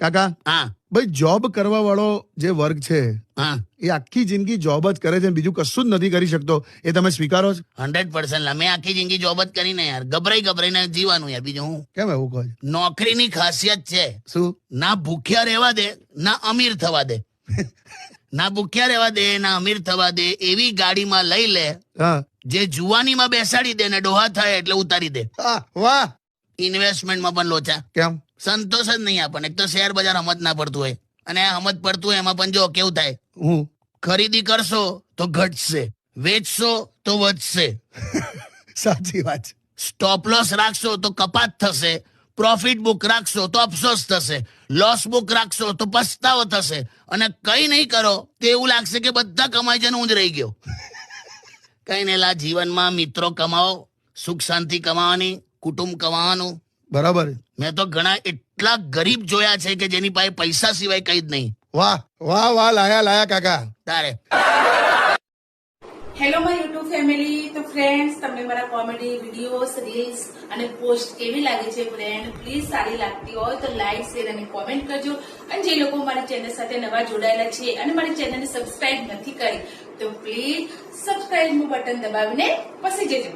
કાકા હા ભાઈ જોબ કરવા વાળો જે વર્ગ છે હા એ આખી જિંદગી જોબ જ કરે છે, બીજું કશું જ નથી કરી શકતો, એ તમે સ્વીકારો છો? 100%. મેં આખી જિંદગી જોબ જ કરીને યાર ગભરાઈને જીવાનું યાર. બીજું હું કેમ એવું કહો છો? નોકરીની ખાસિયત છે, શું? ના ભૂખ્યા રહેવા દે ના અમીર થવા દે. ના ભૂખ્યા રહેવા દે ના અમીર થવા દે. એવી ગાડીમાં લઈ લે હા જે જુવાનીમાં બેસાડી દે ને ડોહા થાય એટલે ઉતારી દે. વાહ. ઇન્વેસ્ટમેન્ટમાં પણ લોચા. કેમ? સંતોષ જ નહીં આપણને. એક તો શેર બજાર સમજ ના પડતું હોય, અને સમજ પડતું હોય એમાં પણ જો કેવું થાય, હું ખરીદી કરશો તો ઘટશે, વેચશો તો વધશે, સાચી વાત છે. સ્ટોપ લોસ રાખશો તો કપાત થશે, પ્રોફિટ બુક રાખશો તો અફસોસ થશે, લોસ બુક રાખશો તો પસ્તાવો થશે, અને કઈ નહીં કરો તો એવું લાગશે કે બધા કમાઈ છે ને હું જ રહી ગયો. કઈ નહીં લા, જીવનમાં મિત્રો કમાવો, સુખ શાંતિ કમાવાની, કુટુંબ કમાવાનું. બરાબર. મેં તો ઘણા એટલા ગરીબ જોયા છે કે જેની પાસે પૈસા સિવાય કઈ જ નહીં. વાહ વાહ વાહ, લાયા કાકા. તારે હેલો માય યુટ્યુબ ફેમિલી. તો ફ્રેન્ડ્સ, તમને મારા કોમેડી વિડીયોઝ, રીલ્સ અને પોસ્ટ કેવી લાગે છે ફ્રેન્ડ? પ્લીઝ સારી લાગતી હોય તો લાઈક, શેર અને કોમેન્ટ કરજો. અને જે લોકો મારી ચેનલ સાથે નવા જોડાયેલા છે અને મારી ચેનલને સબસ્ક્રાઇબ નથી કરી તો પ્લીઝ સબસ્ક્રાઇબનું બટન દબાવીને પસી જજો.